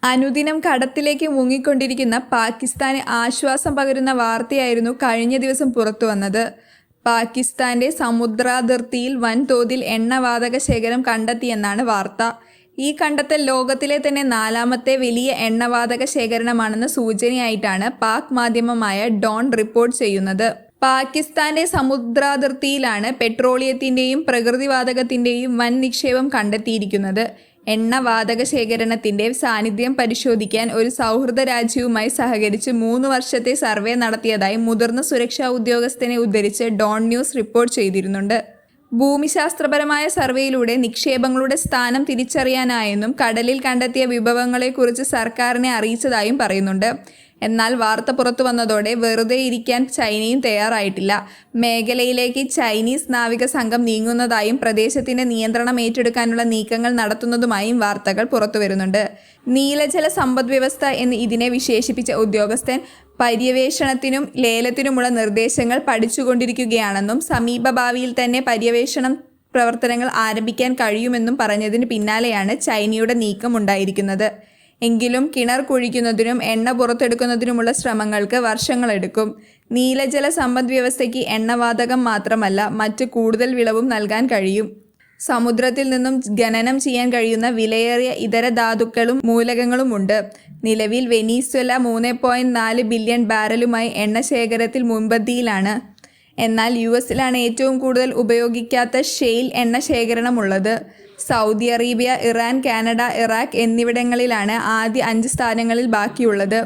അനുദിനം കടത്തിലേക്ക് മുങ്ങിക്കൊണ്ടിരിക്കുന്ന പാകിസ്ഥാന് ആശ്വാസം പകരുന്ന വാർത്തയായിരുന്നു കഴിഞ്ഞ ദിവസം പുറത്തുവന്നത്. പാകിസ്ഥാന്റെ സമുദ്രാതിർത്തിയിൽ വൻതോതിൽ എണ്ണവാതക ശേഖരം കണ്ടെത്തിയെന്നാണ് വാർത്ത. ഈ കണ്ടെത്തൽ ലോകത്തിലെ തന്നെ 4ാമത്തെ വലിയ എണ്ണവാതക ശേഖരണമാണെന്ന സൂചനയായിട്ടാണ് പാക് മാധ്യമമായ ഡോൺ റിപ്പോർട്ട് ചെയ്യുന്നത്. പാകിസ്ഥാന്റെ സമുദ്രാതിർത്തിയിലാണ് പെട്രോളിയത്തിന്റെയും പ്രകൃതിവാതകത്തിന്റെയും വൻ നിക്ഷേപം കണ്ടെത്തിയിരിക്കുന്നത്. എണ്ണവാതക ശേഖരണത്തിന്റെ സാന്നിധ്യം പരിശോധിക്കാൻ ഒരു സൗഹൃദ രാജ്യവുമായി സഹകരിച്ച് 3 വർഷത്തെ സർവേ നടത്തിയതായി മുതിർന്ന സുരക്ഷാ ഉദ്യോഗസ്ഥനെ ഉദ്ധരിച്ച് ഡോൺ ന്യൂസ് റിപ്പോർട്ട് ചെയ്തിരുന്നുണ്ട്. ഭൂമിശാസ്ത്രപരമായ സർവേയിലൂടെ നിക്ഷേപങ്ങളുടെ സ്ഥാനം തിരിച്ചറിയാനായെന്നും കടലിൽ കണ്ടെത്തിയ വിഭവങ്ങളെക്കുറിച്ച് സർക്കാരിനെ അറിയിച്ചതായും പറയുന്നുണ്ട്. എന്നാൽ വാർത്ത പുറത്തു വന്നതോടെ വെറുതെ ഇരിക്കാൻ ചൈനയും തയ്യാറായിട്ടില്ല. മേഖലയിലേക്ക് ചൈനീസ് നാവിക സംഘം നീങ്ങുന്നതായും പ്രദേശത്തിന്റെ നിയന്ത്രണം ഏറ്റെടുക്കാനുള്ള നീക്കങ്ങൾ നടത്തുന്നതുമായും വാർത്തകൾ പുറത്തുവരുന്നുണ്ട്. നീലജല സമ്പദ്വ്യവസ്ഥ എന്ന് ഇതിനെ വിശേഷിപ്പിച്ച ഉദ്യോഗസ്ഥൻ പര്യവേഷണത്തിനും ലേലത്തിനുമുള്ള നിർദ്ദേശങ്ങൾ പഠിച്ചുകൊണ്ടിരിക്കുകയാണെന്നും സമീപഭാവിയിൽ തന്നെ പര്യവേഷണം പ്രവർത്തനങ്ങൾ ആരംഭിക്കാൻ കഴിയുമെന്നും പറഞ്ഞതിന് പിന്നാലെയാണ് ചൈനയുടെ നീക്കം ഉണ്ടായിരിക്കുന്നത്. എങ്കിലും കിണർ കുഴിക്കുന്നതിനും എണ്ണ പുറത്തെടുക്കുന്നതിനുമുള്ള ശ്രമങ്ങൾക്ക് വർഷങ്ങളെടുക്കും. നീലജല സമ്പദ്വ്യവസ്ഥയ്ക്ക് എണ്ണവാതകം മാത്രമല്ല മറ്റ് കൂടുതൽ വിളവും നൽകാൻ കഴിയും. സമുദ്രത്തിൽ നിന്നും ഖനനം ചെയ്യാൻ കഴിയുന്ന വിലയേറിയ ഇതര ധാതുക്കളും മൂലകങ്ങളുമുണ്ട്. നിലവിൽ വെനീസ്വല 3.4 ബില്യൺ ബാരലുമായി എണ്ണ ശേഖരത്തിൽ മുൻപന്തിയിലാണ്. എന്നാൽ US-ലാണ് ഏറ്റവും കൂടുതൽ ഉപയോഗിക്കാത്ത ഷെയിൽ എണ്ണ ശേഖരണമുള്ളത്. Saudi Arabia, Iran, Canada, Iraq എന്നിവിടങ്ങളിലാണ് ആദ്യ 5 സ്ഥാനങ്ങളിൽ ബാക്കിയുള്ളത്.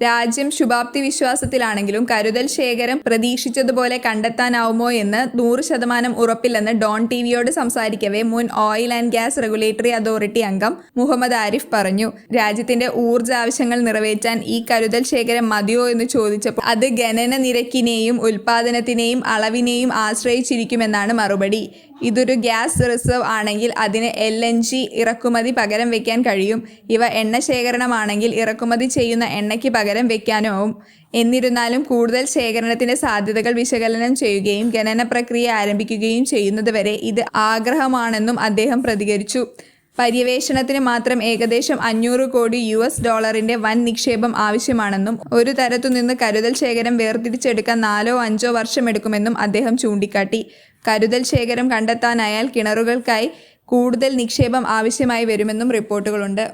രാജ്യം ശുഭാപ്തി വിശ്വാസത്തിലാണെങ്കിലും കരുതൽ ശേഖരം പ്രതീക്ഷിച്ചതുപോലെ കണ്ടെത്താനാവുമോ എന്ന് 100% ഉറപ്പില്ലെന്ന് ഡോൺ ടിവിയോട് സംസാരിക്കവേ മുൻ oil and gas regulatory authority അംഗം മുഹമ്മദ് ആരിഫ് പറഞ്ഞു. രാജ്യത്തിന്റെ ഊർജ്ജ ആവശ്യങ്ങൾ നിറവേറ്റാൻ ഈ കരുതൽ ശേഖരം മതിയോ എന്ന് ചോദിച്ചപ്പോൾ അത് ഖനന നിരക്കിനെയും ഉൽപാദനത്തിനെയും അളവിനെയും ആശ്രയിച്ചിരിക്കുമെന്നാണ് മറുപടി. ഇതൊരു ഗ്യാസ് റിസർവ് ആണെങ്കിൽ അതിന് LNG ഇറക്കുമതി പകരം വെക്കാൻ കഴിയും. ഇവ എണ്ണ ശേഖരണമാണെങ്കിൽ ഇറക്കുമതി ചെയ്യുന്ന എണ്ണയ്ക്ക് പകരം വെക്കാനാവും. എന്നിരുന്നാലും കൂടുതൽ ശേഖരണത്തിന്റെ സാധ്യതകൾ വിശകലനം ചെയ്യുകയും ഖനന പ്രക്രിയ ആരംഭിക്കുകയും ചെയ്യുന്നതുവരെ ഇത് ആഗ്രഹമാണെന്നും അദ്ദേഹം പ്രതികരിച്ചു. പര്യവേഷണത്തിന് മാത്രം ഏകദേശം $500 കോടി വൻ നിക്ഷേപം ആവശ്യമാണെന്നും ഒരു തരത്തുനിന്ന് കരുതൽ ശേഖരം വേർതിരിച്ചെടുക്കാൻ 4-5 വർഷമെടുക്കുമെന്നും അദ്ദേഹം ചൂണ്ടിക്കാട്ടി. കരുതൽ ശേഖരം കണ്ടെത്താനായാൽ കിണറുകൾക്കായി കൂടുതൽ നിക്ഷേപം ആവശ്യമായി വരുമെന്നും റിപ്പോർട്ടുകളുണ്ട്.